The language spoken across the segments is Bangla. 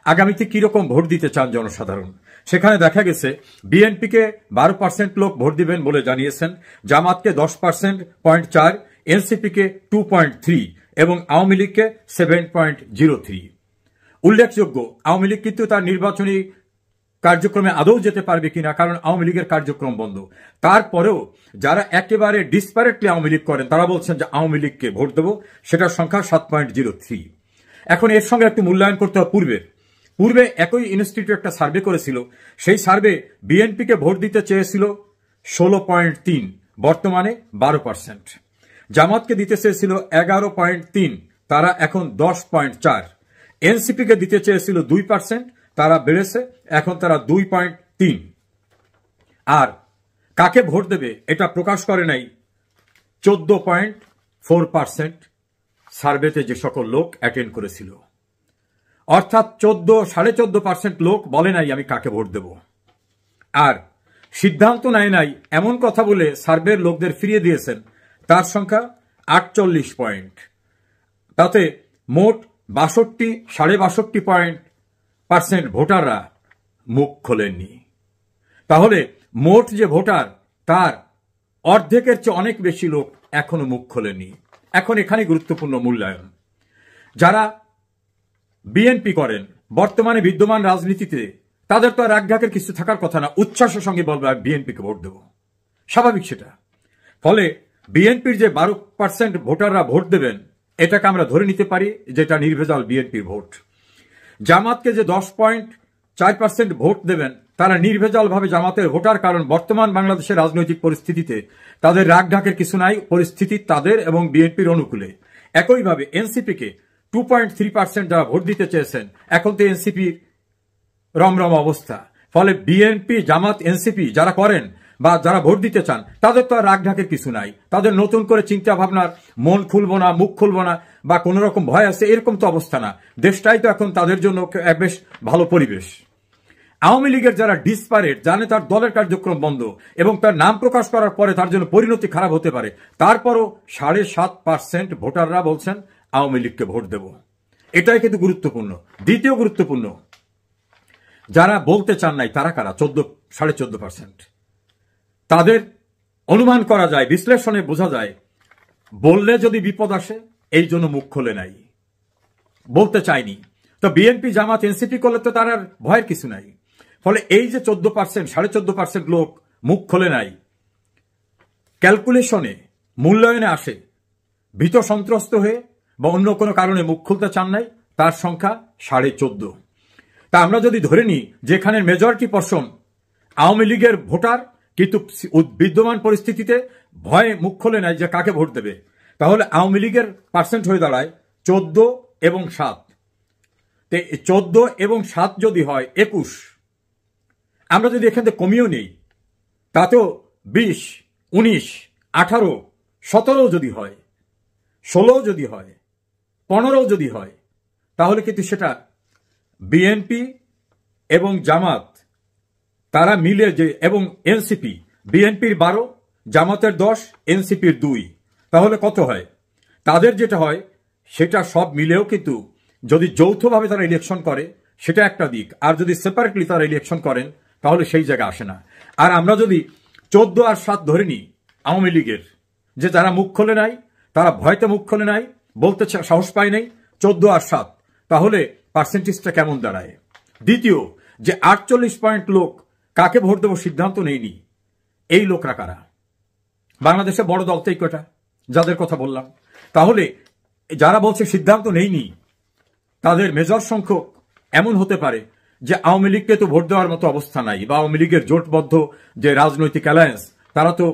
আগামীতে কিরকম ভোট দিতে চান জনসাধারণ। সেখানে দেখা গেছে বিএনপিকে 12% লোক ভোট দিবেন বলে জানিয়েছেন, জামাতকে 10.4%, এনসিপিকে 2.3 এবং আওয়ামী লীগকে 7.03। উল্লেখযোগ্য, আওয়ামী লীগ কিন্তু তার নির্বাচনী কার্যক্রমে আদৌ যেতে পারবে কিনা, কারণ আওয়ামী লীগের কার্যক্রম বন্ধ। তারপরেও যারা একেবারে ডিসপ্যারেটলি আওয়ামী লীগ করেন তারা বলছেন যে আওয়ামী লীগকে ভোট দেব, সেটার সংখ্যা 7.03। এখন এর সঙ্গে একটু মূল্যায়ন করতে হবে পূর্বে একই ইনস্টিটিউট একটা সার্ভে করেছিল, সেই সার্ভে বিএনপিকে ভোট দিতে চেয়েছিল 16.3, বর্তমানে 12%। জামাতকে দিতে চেয়েছিল 11.3, তারা এখন 10.4। এনসিপিকে দিতে চেয়েছিল 2%, তারা বেড়েছে, এখন তারা 2.3। আর কাকে ভোট দেবে এটা প্রকাশ করে নাই 14.4% সার্ভেতে যে সকল লোক অ্যাটেন্ড করেছিল। অর্থাৎ 14.5% লোক বলে নাই আমি কাকে ভোট দেব। আর সিদ্ধান্ত নেয় নাই এমন কথা বলে সার্ভের লোকদের ফিরিয়ে দিয়েছেন, তার সংখ্যা 48 পয়েন্ট। তাতে মোট 62.5% ভোটাররা মুখ খোলেননি। তাহলে মোট যে ভোটার তার অর্ধেকের চেয়ে অনেক বেশি লোক এখনো মুখ খোলেনি। এখন এখানে গুরুত্বপূর্ণ মূল্যায়ন। যারা বিএনপি করেন বর্তমানে বিদ্যমান রাজনীতিতে, তাদের তো আর রাগঢাকের কিছু থাকার কথা না, উচ্ছ্বাসের সঙ্গে বলবে বিএনপিকে ভোট দেব, স্বাভাবিক সেটা। ফলে বিএনপির যে 12% ভোটাররা ভোট দেবেন এটাকে আমরা ধরে নিতে পারি যেটা নির্ভেজাল বিএনপির ভোট। জামাতকে যে 10.4% ভোট দেবেন তারা নির্ভেজাল ভাবে জামাতের ভোটার, কারণ বর্তমান বাংলাদেশের রাজনৈতিক পরিস্থিতিতে তাদের রাগঢাকের কিছু নাই, পরিস্থিতি তাদের এবং বিএনপির অনুকূলে। একইভাবে এনসিপিকে 2.3% যারা ভোট দিতে চেয়েছেন, এখন তো এনসিপির রমরম অবস্থা। ফলে বিএনপি, জামাত, এনসিপি যারা করেন বা যারা ভোট দিতে চান তাদের তো আর রাগঢাকের কিছু নাই, তাদের নতুন করে চিন্তা ভাবনার মন খুলবো না, মুখ খুলবো না বা কোন রকম ভয় আছে এরকম তো অবস্থা না। দেশটাই তো এখন তাদের জন্য বেশ ভালো পরিবেশ। আওয়ামী লীগের যারা ডিসপারেট, জানে তার দলের কার্যক্রম বন্ধ এবং তার নাম প্রকাশ করার পরে তার জন্য পরিণতি খারাপ হতে পারে, তারপরও 7.5% ভোটাররা বলছেন আওয়ামী লীগকে ভোট দেব। এটাই কিন্তু গুরুত্বপূর্ণ। দ্বিতীয় গুরুত্বপূর্ণ, যারা বলতে চান নাই তারা কারা? 14.5%। তাদের অনুমান করা যায়, বিশ্লেষণে বোঝা যায়, বললে যদি বিপদ আসে এই জন্য মুখ খোলে নাই, বলতে চায়নি। তো বিএনপি, জামাত, এনসিপি করলে তো তার আর ভয়ের কিছু নাই। ফলে এই যে 14%, 14.5% লোক মুখ খোলে নাই, ক্যালকুলেশনে, মূল্যায়নে আসে ভীত সন্ত্রস্ত হয়ে বা অন্য কোনো কারণে মুখ খুলতে চান নাই, তার সংখ্যা 14.5। তা আমরা যদি ধরে নিই যেখানে মেজরিটি পার্সন আওয়ামী লীগের ভোটার কিন্তু বিদ্যমান পরিস্থিতিতে ভয়ে মুখ খোলে নাই যে কাকে ভোট দেবে, তাহলে আওয়ামী লীগের পার্সেন্ট হয়ে দাঁড়ায় 14 এবং 7। 14 এবং 7 যদি হয় 21, আমরা যদি এখান থেকে কমিয়েও নেই তাতেও 20, 19, 18, 17 যদি হয়, 16 যদি হয়, 15 যদি হয়, তাহলে কিন্তু সেটা বিএনপি এবং জামাত তারা মিলে যে, এবং এনসিপি, বিএনপির 12, জামাতের 10, এনসিপির 2, তাহলে কত হয়? তাদের যেটা হয় সেটা সব মিলেও কিন্তু যদি যৌথভাবে তারা ইলেকশন করে সেটা একটা দিক, আর যদি সেপারেটলি তারা ইলেকশন করেন তাহলে সেই জায়গা আসে না। আর আমরা যদি 14 আর 7 ধরে নিই আওয়ামী লীগের, যে যারা মুখ খোলে নাই, তারা ভয়তে মুখ খোলে নাই, বলতে সাহস পায় নাই, 14 আর 7, তাহলে পার্সেন্টেজটা কেমন দাঁড়ায়? দ্বিতীয়, যে 48 পয়েন্ট লোক কাকে ভোট দেবো সিদ্ধান্ত নেইনি, এই লোকরা কারা? বাংলাদেশে বড় দল তো এই কটা যাদের কথা বললাম। তাহলে যারা বলছে সিদ্ধান্ত নেইনি তাদের মেজর সংখ্যক এমন হতে পারে যে আওয়ামী লীগকে তো ভোট দেওয়ার মতো অবস্থা নাই, বা আওয়ামী লীগের জোটবদ্ধ যে রাজনৈতিক অ্যালায়েন্স তারা তো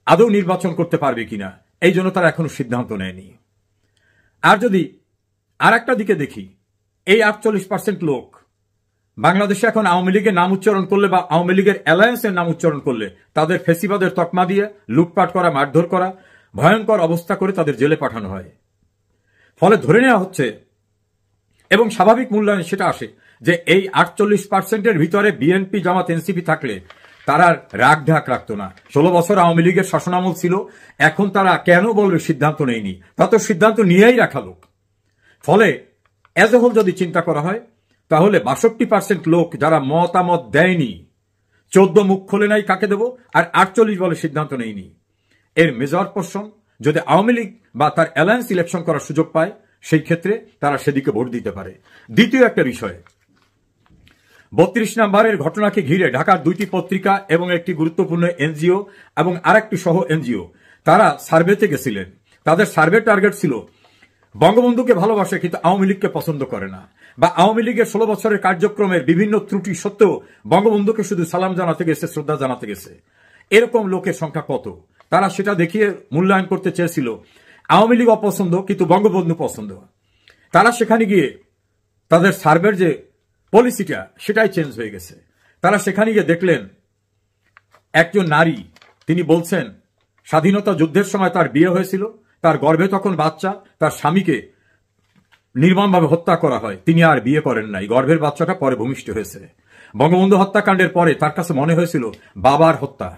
আদৌ নির্বাচন করতে পারবে কিনা, এই জন্য তারা এখনো সিদ্ধান্ত নেয়নি। আর যদি আর একটা দিকে দেখি, এই 48% লোক বাংলাদেশে এখন আওয়ামী লীগের নাম উচ্চারণ করলে বা আওয়ামী লীগের অ্যালায়েন্সের নাম উচ্চারণ করলে তাদের ফেসিবাদের তকমা দিয়ে লুটপাট করা, মারধর করা, ভয়ঙ্কর অবস্থা করে তাদের জেলে পাঠানো হয়। ফলে ধরে নেওয়া হচ্ছে এবং স্বাভাবিক মূল্যায়ন সেটা আসে যে এই 48%-এর ভিতরে বিএনপি, জামাত, এনসিপি থাকলে তারা রাগ ঢাক রাখতো না। 16 বছর আওয়ামী লীগের শাসনামল ছিল, এখন তারা কেন বলবে সিদ্ধান্ত নেয়নি? তা তো সিদ্ধান্ত নিয়েই রাখা লোক। ফলে এজ এ হোল যদি চিন্তা করা হয় তাহলে 62% লোক যারা মতামত দেয়নি, 14 মুখ খোলে নাই কাকে দেব, আর 48 বলে সিদ্ধান্ত নেয়নি, এর মেজর পোর্শন যদি আওয়ামী লীগ বা তার অ্যালায়েন্স ইলেকশন করার সুযোগ পায়, সেই ক্ষেত্রে তারা সেদিকে ভোট দিতে পারে। দ্বিতীয় একটা বিষয়, 32 নম্বরের ঘটনাকে ঘিরে ঢাকার 2টি পত্রিকা এবং একটি গুরুত্বপূর্ণ এনজিও এবং আরেকটি সহ এনজিও তারা সার্ভেতে গেছিলেন। তাদের সার্ভে টার্গেট ছিল বঙ্গবন্ধুকে ভালোবাসে কিন্তু আওয়ামী লীগকে পছন্দ করে না, বা আওয়ামী লীগের 16 বছরের কার্যক্রমের বিভিন্ন ত্রুটি সত্ত্বেও বঙ্গবন্ধুকে শুধু সালাম জানাতে গেছে, শ্রদ্ধা জানাতে গেছে। এরকম লোকের সংখ্যা কত? তারা সেটা দেখিয়ে মূল্যায়ন করতে চেয়েছিল আওয়ামী লীগ অপছন্দ কিন্তু বঙ্গবন্ধু পছন্দ। তারা সেখানে গিয়ে তাদের সার্ভের যে পলিসিটা সেটাই চেঞ্জ হয়ে গেছে। তারা সেখানে গিয়ে দেখলেন একজন নারী, তিনি বলছেন স্বাধীনতা যুদ্ধের সময় তার বিয়ে হয়েছিল, তার গর্ভে তখন বাচ্চা, তার স্বামীকে নির্মমভাবে হত্যা করা হয়, তিনি আর বিয়ে করেন নাই, গর্ভের বাচ্চাটা পরে ভূমিষ্ঠ হয়েছে। বঙ্গবন্ধু হত্যাকাণ্ডের পরে তার কাছে মনে হয়েছিল বাবার হত্যা,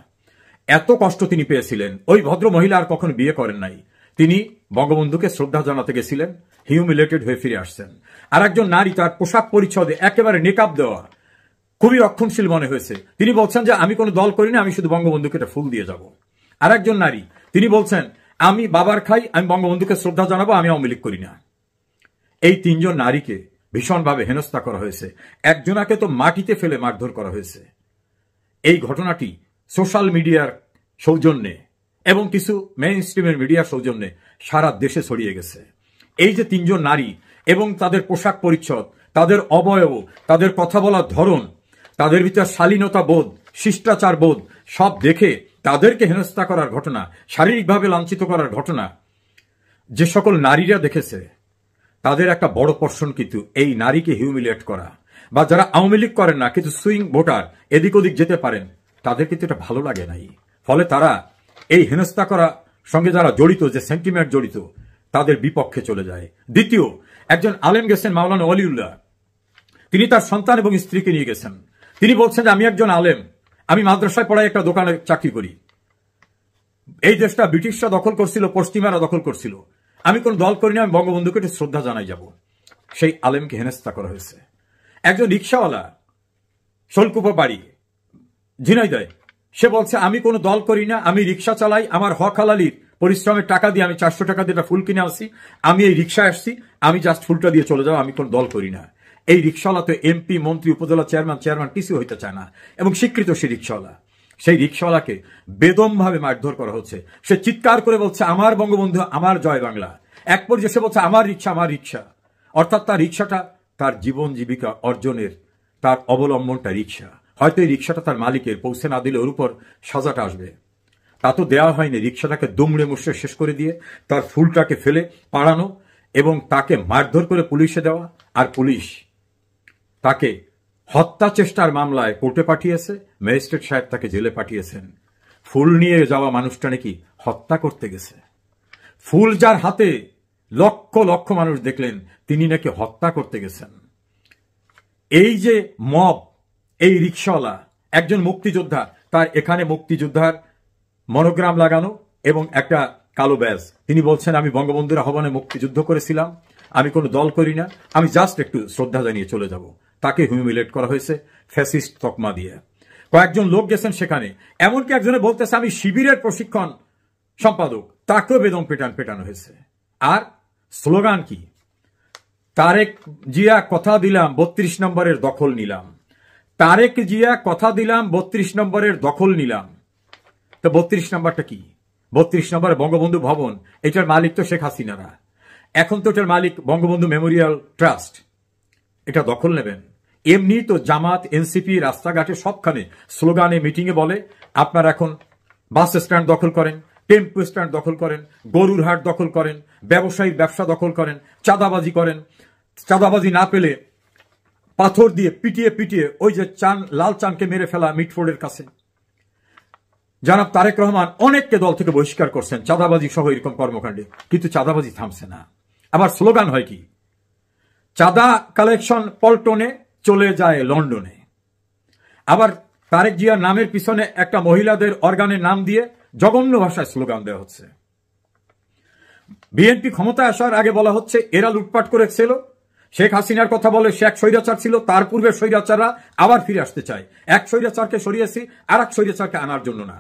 এত কষ্ট তিনি পেয়েছিলেন। ওই ভদ্র মহিলা আর কখনো বিয়ে করেন নাই, তিনি বঙ্গবন্ধুকে শ্রদ্ধা জানাতে গেছিলেন, হিউমিলেটেড হয়ে ফিরে আসছেন। আর একজন নারী, তার পোশাক পরিচ্ছদে একেবারে নেকাব দেওয়া, খুবই রক্ষণশীল মনে হয়েছে, তিনি বলছেন যে আমি কোনো দল করি না, আমি শুধু বঙ্গবন্ধুকে একটা ফুল দিয়ে যাব। আর একজন নারী, তিনি বলছেন আমি বাবার খাই, আমি বঙ্গবন্ধুকে শ্রদ্ধা জানাবো, আমি আওয়ামী লীগ করি না। এই 3 জন নারীকে ভীষণভাবে হেনস্থা করা হয়েছে, একজনাকে তো মাটিতে ফেলে মারধর করা হয়েছে। এই ঘটনাটি সোশ্যাল মিডিয়ার সৌজন্যে এবং কিছু মেইন স্ট্রিমের মিডিয়ার সৌজন্যে সারা দেশে ছড়িয়ে গেছে। এই যে 3 জন নারী এবং তাদের পোশাক পরিচ্ছদ, তাদের অবয়ব, তাদের কথা বলার ধরন, তাদের ভিতর শালীনতা বোধ, শিষ্টাচার বোধ সব দেখে তাদেরকে হেনস্থা করার ঘটনা, শারীরিকভাবে লাঞ্ছিত করার ঘটনা যে সকল নারীরা দেখেছে, তাদের একটা বড় পোর্শন কিন্তু এই নারীকে হিউমিলিয়েট করা, বা যারা আওয়ামী লীগ করেন না কিন্তু সুইং ভোটার এদিক ওদিক যেতে পারেন, তাদের কিন্তু এটা ভালো লাগে নাই। ফলে তারা এই হেনস্থা করার সঙ্গে যারা জড়িত, যে সেন্টিমেন্ট জড়িত, তাদের বিপক্ষে চলে যায়। দ্বিতীয়, একজন আলেম গেছেন মাওলানা ওয়ালিউল্লাহ, তিনি তার সন্তান এবং স্ত্রীকে নিয়ে গেছেন। তিনি বলছেন যে আমি একজন আলেম, আমি মাদ্রাসায় পড়াই, একটা দোকানে চাকরি করি, এই দেশটা ব্রিটিশরা দখল করছিল, পশ্চিমারা দখল করছিল, আমি কোন দল করি না, আমি বঙ্গবন্ধুকে একটু শ্রদ্ধা জানাই যাব। সেই আলেমকে হেনস্থা করা হয়েছে। একজন রিক্সাওয়ালা, শোলকুপা বাড়ি, ঝিনাইদহে, সে বলছে আমি কোনো দল করি না, আমি রিক্সা চালাই, আমার হক হালালির পরিশ্রমের টাকা দিয়ে আমি 400 টাকা দিয়ে ফুল কিনে আসছি, আমি এই রিক্সায় আসছি, আমি জাস্ট ফুলটা দিয়ে চলে যাবো, আমি কোনো দল করি না। এই রিক্সাওয়ালা তো এমপি, মন্ত্রী, উপজেলা চেয়ারম্যান কিছু হইতে চায় না, এবং স্বীকৃত সেই রিক্সাওয়ালা। সেই রিক্সাওয়ালাকে বেদমভাবে মারধর করা হচ্ছে। সে চিৎকার করে বলছে আমার বঙ্গবন্ধু, আমার জয় বাংলা। এক পর্যায়ে সে বলছে আমার রিক্সা, আমার রিক্সা। অর্থাৎ তার রিক্সাটা তার জীবন জীবিকা অর্জনের, তার অবলম্বনটা রিক্সা। হয়তো এই রিক্সাটা তার মালিকের, পৌঁছে না দিলে ওর উপর সাজাটা আসবে। তা তো দেওয়া হয়নি, রিক্সাটাকে দুমড়ে মুষড়ে শেষ করে দিয়ে তার ফুলটাকে ফেলে পাড়ানো এবং তাকে মারধর করে পুলিশে দেওয়া, আর পুলিশ তাকে হত্যা চেষ্টার মামলায় কোর্টে পাঠিয়েছে, ম্যাজিস্ট্রেট সাহেব তাকে জেলে পাঠিয়েছেন। ফুল নিয়ে যাওয়া মানুষটা নাকি হত্যা করতে গেছে। ফুল যার হাতে লক্ষ লক্ষ মানুষ দেখলেন, তিনি নাকি হত্যা করতে গেছেন। এই যে মব, এই রিক্সাওয়ালা একজন মুক্তিযোদ্ধা, তার এখানে মুক্তিযোদ্ধার মনোগ্রাম লাগানো এবং একটা কালো ব্যাজ। তিনি বলছেন আমি বঙ্গবন্ধুর আহ্বানে মুক্তিযুদ্ধ করেছিলাম, আমি কোনো দল করি না, আমি জাস্ট একটু শ্রদ্ধা জানিয়ে চলে যাব। তাকে হিউমিলেট করা হয়েছে ফ্যাসিস্ট তকমা দিয়ে। কয়েকজন লোক গেছেন সেখানে, এমনকি একজনে বলতেছে আমি শিবিরের প্রশিক্ষণ সম্পাদক, তাকেও বেদম পেটানো হয়েছে। আর স্লোগান কি? তারেক জিয়া কথা দিলাম 32 নম্বরের দখল নিলাম। তারেক জিয়া কথা দিলাম 32 নম্বরের দখল নিলাম। তো 32 নম্বরটা কি? 32 নম্বরে বঙ্গবন্ধু ভবন, এটার মালিক তো শেখ হাসিনারা, এখন তো এটার মালিক বঙ্গবন্ধু মেমোরিয়াল ট্রাস্ট। এটা দখল নেবেন? এমনি তো জামাত, এনসিপি রাস্তাঘাটে সবখানে স্লোগানে, মিটিংয়ে বলে আপনারা এখন বাস স্ট্যান্ড দখল করেন, টেম্পো স্ট্যান্ড দখল করেন, গরুর হাট দখল করেন, ব্যবসায়িক ব্যবসা দখল করেন, চাঁদাবাজি করেন। চাঁদাবাজি না পেলে পাথর দিয়ে পিটিয়ে ওই যে লাল চানকে মেরে ফেলা মিটফোর্ডের কাছে জনাব তারেক রহমান অনেককে দল থেকে বহিষ্কার করছেন চাঁদাবাজি সহ এরকম কর্মকাণ্ডে, কিন্তু চাঁদাবাজি থামছে না। আবার স্লোগান হয় কি? চাঁদা কালেকশন পল্টনে, চলে যায় লন্ডনে। আবার তারেক জিয়ার নামের পিছনে একটা মহিলাদের অর্গানের নাম দিয়ে জঘন্য ভাষায় স্লোগান দেওয়া হচ্ছে। বিএনপি ক্ষমতায় আসার আগে বলা হচ্ছে এরা লুটপাট করেছিল, শেখ হাসিনার কথা বলে সে এক স্বৈরাচার ছিল, তার পূর্বে স্বৈরাচাররা আবার ফিরে আসতে চায়। এক স্বৈরাচারকে সরিয়েছি আর এক স্বৈরাচারকে আনার জন্য না।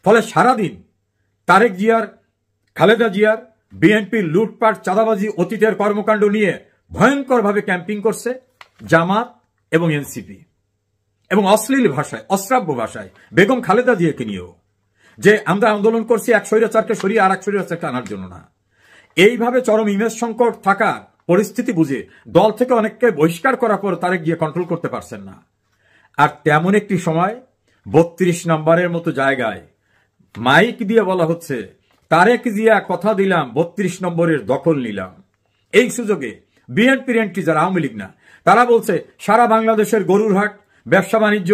ফলে সারাদিন তারেক জিয়ার, খালেদা জিয়ার, বিএনপির লুটপাট, চাঁদাবাজি, অতীতের কর্মকাণ্ড নিয়ে ভয়ঙ্করভাবে ক্যাম্পিং করছে জামাত এবং এনসিপি, এবং অশ্লীল ভাষায়, অশ্রাব্য ভাষায় বেগম খালেদা জিয়াকে নিয়েও, যে আমরা আন্দোলন করছি এক স্বৈরাচারকে সরিয়ে আর এক স্বৈরাচারকে আনার জন্য না। এইভাবে চরম ইমেজ সংকট থাকা পরিস্থিতি বুঝে দল থেকে অনেককে বহিষ্কার করার পর তারেক জিয়া কন্ট্রোল করতে পারছেন না। আর তেমন একটি সময় 32 নম্বরের মতো জায়গায় মাইক দিয়ে বলা হচ্ছে, তারেক জিয়া কথা দিলাম 32 নম্বরের দখল নিলাম। এই সুযোগে বিএনপির এন্ট্রি, যারা আওয়ামী লীগ না, তারা বলছে সারা বাংলাদেশের গরুর হাট, ব্যবসা বাণিজ্য,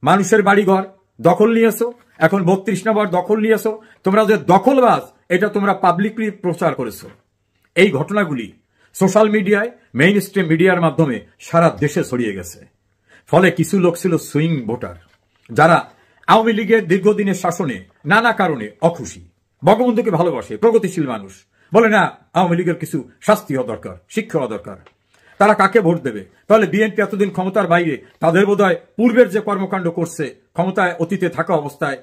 মানুষের বাড়িঘর দখল নিয়েছো, এখন 32 নম্বর দখল নিয়েছো, তোমরা যে দখলবাজ এটা তোমরা পাবলিকলি প্রচার করেছো। এই ঘটনাগুলি সোশ্যাল মিডিয়ায়, মেইন স্ট্রিম মিডিয়ার মাধ্যমে সারা দেশে ছড়িয়ে গেছে। ফলে কিছু লোক ছিল সুইং ভোটার, যারা আওয়ামী লীগের দীর্ঘদিনের শাসনে নানা কারণে অখুশি, বঙ্গবন্ধুকে ভালোবাসে, প্রগতিশীল মানুষ, বলে না আওয়ামী লীগের কিছু শাস্তি হওয়া দরকার, শিক্ষা হওয়া দরকার। তারা কাকে ভোট দেবে? তাহলে বিএনপি এতদিন ক্ষমতার বাইরে, তাদের বোধহয় পূর্বের যে কর্মকাণ্ড করছে ক্ষমতায় অতীতে থাকা অবস্থায়,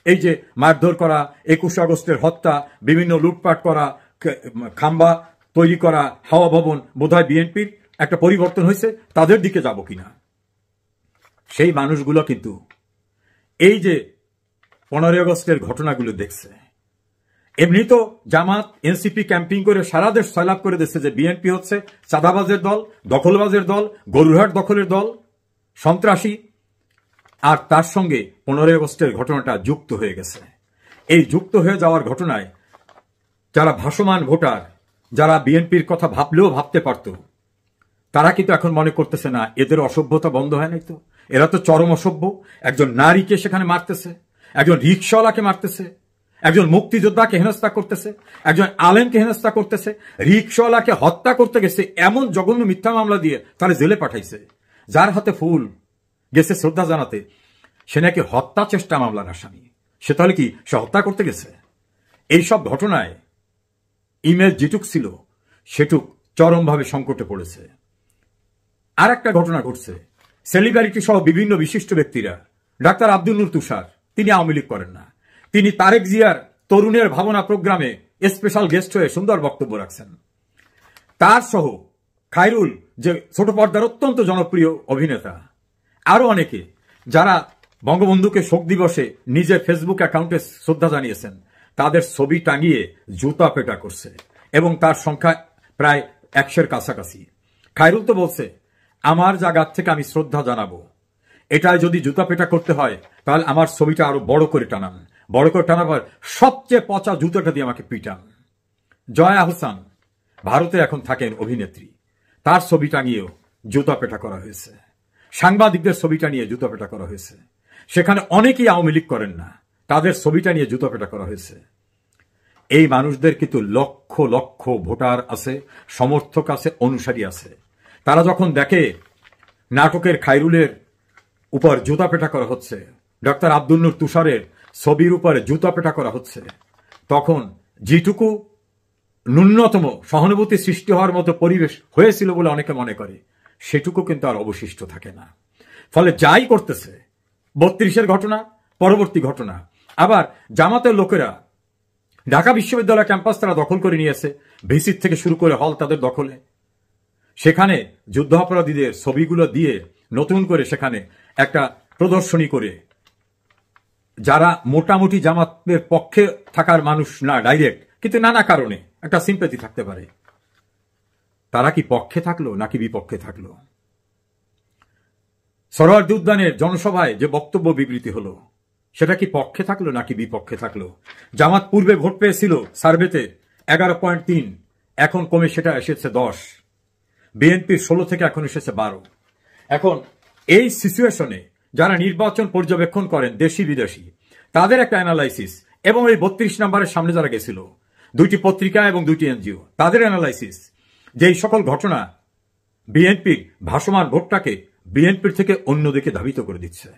এই যে মারধর করা, 21 আগস্টের হত্যা, বিভিন্ন লুটপাট করা, খাম্বা তৈরি করা, হাওয়া ভবন, বোধহয় বিএনপির একটা পরিবর্তন হয়েছে, তাদের দিকে যাব কিনা। সেই মানুষগুলো কিন্তু এই যে 15 আগস্টের ঘটনাগুলো দেখছে। এমনি তো জামাত, এনসিপি ক্যাম্পিং করে সারা দেশ সয়লাভ করে দিচ্ছে যে বিএনপি হচ্ছে চাঁদাবাজের দল, দখলবাজের দল, গরুরহাট দখলের দল, সন্ত্রাসী। আর তার সঙ্গে 15 আগস্টের ঘটনাটা যুক্ত হয়ে গেছে। এই যুক্ত হয়ে যাওয়ার ঘটনায় যারা ভাসমান ভোটার, যারা বিএনপির কথা ভাবলেও ভাবতে পারত, তারা কিন্তু এখন মনে করতেছে না এদের অসভ্যতা বন্ধ হয় নাই তো, এরা তো চরম অসভ্য। একজন নারীকে সেখানে মারতেছে, একজন রিকশাওয়ালাকে মারতেছে, একজন মুক্তিযোদ্ধাকে হেনস্থা করতেছে, একজন আলেমকে হেনস্থা করতেছে, রিকশাওয়ালাকে হত্যা করতে গেছে এমন জঘন্য মিথ্যা মামলা দিয়ে তারা জেলে পাঠাইছে। যার হাতে ফুল গেছে শ্রদ্ধা জানাতে, সে নাকি হত্যা চেষ্টা মামলার আসামি। সে তাহলে কি সে হত্যা করতে গেছে? এইসব ঘটনায় ইমেজ যেটুক ছিল সেটুক চরমভাবে সংকটে পড়েছে। আর একটা ঘটনা ঘটছে, সেলিব্রিটি সহ বিভিন্ন বিশিষ্ট ব্যক্তিরা, ডাক্তার আব্দুল নূর তুষার, তিনি আওয়ামী লীগ করেন না, তিনি তারেক জিয়ার তরুণের ভাবনা প্রোগ্রামে স্পেশাল গেস্ট হয়ে সুন্দর বক্তব্য রাখছেন। তার সহ খায়রুল, যে ছোট পর্দার অত্যন্ত জনপ্রিয় অভিনেতা, আরো অনেকে যারা বঙ্গবন্ধুকে শোক দিবসে নিজের ফেসবুক অ্যাকাউন্টে শ্রদ্ধা জানিয়েছেন, তাদের ছবি টাঙিয়ে জুতা পেটা করছে, এবং তার সংখ্যা প্রায় 100-এর কাছাকাছি। খায়রুল তো বলছে, আমার জায়গা থেকে আমি শ্রদ্ধা জানাবো, এটাই যদি জুতা পেটা করতে হয় তাহলে আমার ছবিটা আরো বড় করে টানান, বড় করে টানাবার সবচেয়ে পচা জুতাটা দিয়ে আমাকে পিটান। জয়া আহসান ভারতে এখন থাকেন অভিনেত্রী, তার ছবি টাঙিয়েও জুতা পেটা করা হয়েছে। সাংবাদিকদের ছবিটা নিয়ে জুতা পেটা করা হয়েছে। সেখানে অনেকেই আওয়ামী লীগ করেন না, তাদের ছবিটা নিয়ে জুতা পেটা করা হয়েছে। এই মানুষদের কিন্তু লক্ষ লক্ষ ভোটার আছে, সমর্থক আছে, অনুসারী আছে। তারা যখন দেখে নাটকের খায়রুলের উপর জুতা পেটা করা হচ্ছে, ডক্টর আব্দুল নূর তুষারের ছবির উপরে জুতা পেটা করা হচ্ছে, তখন যেটুকু ন্যূনতম সহানুভূতি সৃষ্টি হওয়ার মতো পরিবেশ হয়েছিল বলে অনেকে মনে করে, সেটুকু কিন্তু আর অবশিষ্ট থাকে না। ফলে যাই করতেছে, 32-এর ঘটনা, পরবর্তী ঘটনা, আবার জামাতের লোকেরা ঢাকা বিশ্ববিদ্যালয় ক্যাম্পাস তারা দখল করে নিয়েছে, ভিসির থেকে শুরু করে হল তাদের দখলে। সেখানে যুদ্ধাপরাধীদের ছবিগুলো দিয়ে নতুন করে সেখানে একটা প্রদর্শনী করে, যারা মোটামুটি জামাতের পক্ষে থাকার মানুষ না ডাইরেক্ট, কিন্তু নানা কারণে একটা সিম্প্যাথি থাকতে পারে, তারা কি পক্ষে থাকলো নাকি বিপক্ষে থাকলো? সরোয়ার্দী উদ্যানের জনসভায় যে বক্তব্য বিবৃতি হলো, সেটা কি পক্ষে থাকলো নাকি বিপক্ষে থাকলো? জামাত পূর্বে ভোট পেয়েছিল সার্ভেতে 11.3, এখন কমে সেটা এসেছে 10, বিএনপির 16 থেকে এখন এসেছে 12। এখন এই সিচুয়েশনে যারা নির্বাচন পর্যবেক্ষণ করেন, দেশি বিদেশি, তাদের একটা অ্যানালাইসিস, এবং এই 32 নম্বরের সামনে যারা গেছিল, 2টি পত্রিকা এবং 2টি এনজিও, তাদের অ্যানালাইসিস যে এই সকল ঘটনা বিএনপির ভাসমান ভোটটাকে বিএনপির থেকে অন্যদিকে ধাবিত করে দিচ্ছে।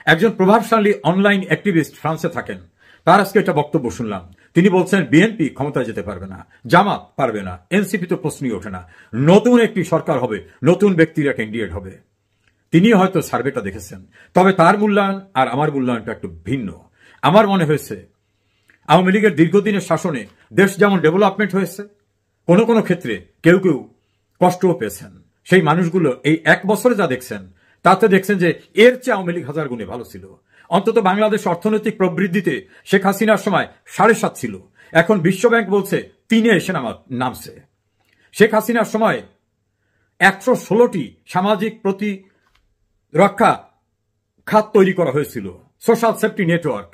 একজন প্রভাবশালী অনলাইন অ্যাক্টিভিস্ট ফ্রান্সে থাকেন, তার আজকে একটা বক্তব্য শুনলাম। তিনি বলছেন বিএনপি ক্ষমতায় যেতে পারবে না, জামাত পারবে না, এনসিপি তো প্রশ্নই ওঠে না, নতুন একটি সরকার হবে, নতুন ব্যক্তিরা ক্যান্ডিডেট হবে। তিনি হয়তো সার্ভেটা দেখেছেন, তবে তার মূল্যায়ন আর আমার মূল্যায়নটা একটু ভিন্ন। আমার মনে হয়েছে আওয়ামী লীগের দীর্ঘদিনের শাসনে দেশ যেমন ডেভেলপমেন্ট হয়েছে, কোনো কোনো ক্ষেত্রে কেউ কেউ কষ্টও পেয়েছেন। সেই মানুষগুলো এই এক বছরে যা দেখছেন তাতে দেখছেন যে এর চেয়ে আওয়ামী লীগ 1000 গুণে ভালো ছিল। অন্তত বাংলাদেশ অর্থনৈতিক প্রবৃদ্ধিতে শেখ হাসিনার সময় 7.5 ছিল, এখন বিশ্বব্যাংক বলছে 3-এ এসে নামছে। শেখ হাসিনার সময় 116টি সামাজিক প্রতিরক্ষা খাত তৈরি করা হয়েছিল, সোশ্যাল সেফটি নেটওয়ার্ক।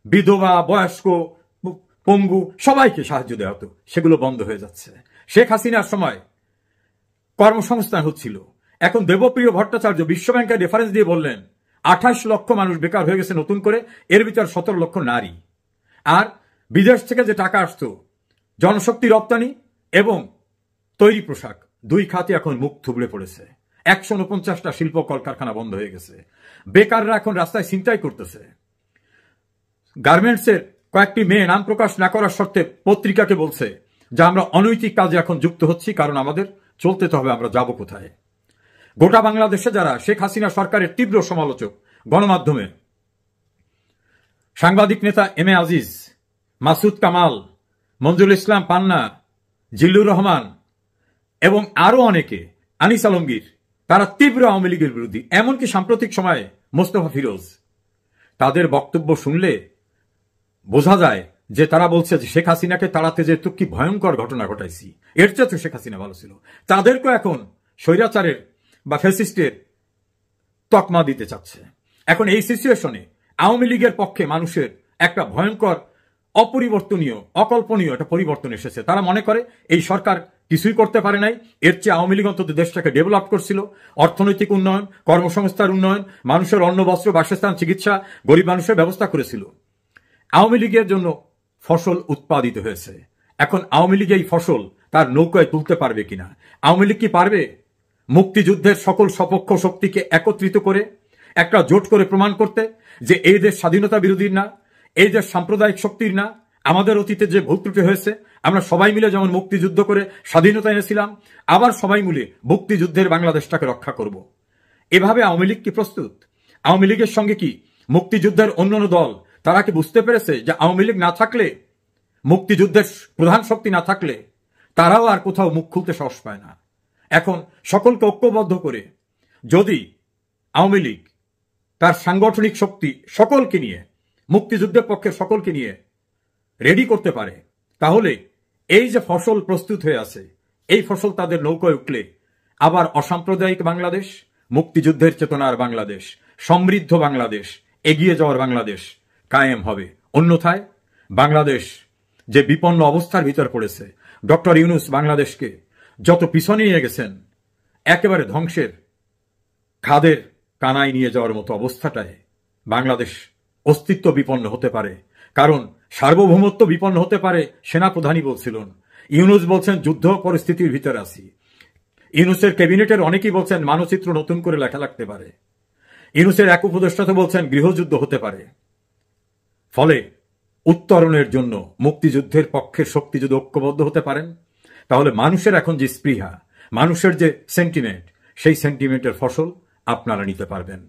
বিধবা, বয়স্ক, পঙ্গু সবাইকে সাহায্য দেওয়া হতো, সেগুলো বন্ধ হয়ে যাচ্ছে। শেখ হাসিনার সময় কর্মসংস্থান হচ্ছিল। এখন দেবপ্রিয় ভট্টাচার্য বিশ্বব্যাংকের রেফারেন্স দিয়ে বললেন 28 লক্ষ মানুষ বেকার হয়ে গেছে নতুন করে, এর ভিতর 17 লক্ষ নারী। আর বিদেশ থেকে যে টাকা আসতো জনশক্তি রপ্তানি এবং তৈরি পোশাক, 2 খাতে এখন মুখ থুবড়ে পড়েছে। 149টা শিল্প কলকারখানা বন্ধ হয়ে গেছে। বেকাররা এখন রাস্তায় ছিনতাই করতেছে। গার্মেন্টসের কয়েকটি মেয়ে নাম প্রকাশ না করার শর্তে পত্রিকাকে বলছে যে আমরা অনৈতিক কাজে এখন যুক্ত হচ্ছি, কারণ আমাদের চলতে তো হবে, আমরা যাব কোথায়। গোটা বাংলাদেশে যারা শেখ হাসিনা সরকারের তীব্র সমালোচক, গণমাধ্যমে সাংবাদিক নেতা এম এ আজিজ, মাসুদ কামাল, মঞ্জুল ইসলাম পান্না, জিল্লুর রহমান এবং আরো অনেকে, আনিস আলমগীর, তারা তীব্র আওয়ামী লীগের বিরোধী। এমনকি সাম্প্রতিক সময়ে মোস্তফা ফিরোজ, তাদের বক্তব্য শুনলে বোঝা যায় যে তারা বলছে যে শেখ হাসিনাকে তাড়াতে যে তো কি ভয়ঙ্কর ঘটনা ঘটাইছি, এর চেয়ে তো শেখ হাসিনা ভালো ছিল। তাদেরকেও এখন স্বৈরাচারের বা ফ্যাসিস্টের তকমা দিতে চাচ্ছে। এখন এই সিচুয়েশনে আওয়ামী লীগের পক্ষে মানুষের একটা ভয়ঙ্কর, অপরিবর্তনীয়, অকল্পনীয় একটা পরিবর্তন এসেছে। তারা মনে করে এই সরকার কিছুই করতে পারে নাই, এর চেয়ে আওয়ামী লীগ অন্তত দেশটাকে ডেভেলপ করছিল, অর্থনৈতিক উন্নয়ন, কর্মসংস্থার উন্নয়ন, মানুষের অন্ন, বস্ত্র, বাসস্থান, চিকিৎসা, গরিব মানুষের ব্যবস্থা করেছিল। আওয়ামী লীগের জন্য ফসল উৎপাদিত হয়েছে। এখন আওয়ামী লীগ এই ফসল তার নৌকায় তুলতে পারবে কিনা? আওয়ামী লীগ কি পারবে মুক্তিযুদ্ধের সকল সপক্ষ শক্তিকে একত্রিত করে একটা জোট করে প্রমাণ করতে যে এই দেশ স্বাধীনতা বিরোধীর না, এই দেশ সাম্প্রদায়িক শক্তির না? আমাদের অতীতে যে ভুল ত্রুটি হয়েছে, আমরা সবাই মিলে যেমন মুক্তিযুদ্ধ করে স্বাধীনতা এনেছিলাম, আবার সবাই মিলে মুক্তিযুদ্ধের বাংলাদেশটাকে রক্ষা করব। এভাবে আওয়ামী লীগ কি প্রস্তুত? আওয়ামী লীগের সঙ্গে কি মুক্তিযুদ্ধের অন্যান্য দল, তারা কি বুঝতে পেরেছে যে আওয়ামী লীগ না থাকলে, মুক্তিযুদ্ধের প্রধান শক্তি না থাকলে তারাও আর কোথাও মুখ খুলতে সাহস পায় না? এখন সকলকে ঐক্যবদ্ধ করে যদি আওয়ামী লীগ তার সাংগঠনিক শক্তি সকলকে নিয়ে, মুক্তিযুদ্ধের পক্ষে সকলকে নিয়ে রেডি করতে পারে, তাহলে এই যে ফসল প্রস্তুত হয়ে আছে, এই ফসল তাদের নৌকায় উঠলে আবার অসাম্প্রদায়িক বাংলাদেশ, মুক্তিযুদ্ধের চেতনার বাংলাদেশ, সমৃদ্ধ বাংলাদেশ, এগিয়ে যাওয়ার বাংলাদেশ কায়েম হবে। অন্যথায় বাংলাদেশ যে বিপন্ন অবস্থার ভিতর পড়েছে, ডক্টর ইউনূস বাংলাদেশকে যত পিছনে নিয়ে গেছেন, একেবারে ধ্বংসের খাদের কানায় নিয়ে যাওয়ার মতো অবস্থাটায় বাংলাদেশ অস্তিত্ব বিপন্ন হতে পারে। কারণ সার্বভৌমত্ব বিপন্ন হতে পারে, সেনাপ্রধানই বলছিলেন। ইউনূস বলছেন যুদ্ধ পরিস্থিতির ভিতরে আছি। ইউনূসের ক্যাবিনেটের অনেকেই বলছেন মানচিত্র নতুন করে লেখা লাগতে পারে। ইউনূসের এক উপদেষ্টা তো বলছেন গৃহযুদ্ধ হতে পারে। ফলে উত্তরণের জন্য মুক্তিযুদ্ধের পক্ষের শক্তি যদি ঐক্যবদ্ধ হতে পারেন, তাহলে মানুষের এখন যে স্পৃহা, মানুষের যে সেন্টিমেন্ট, সেই সেন্টিমেন্টের ফসল আপনারা নিতে পারবেন।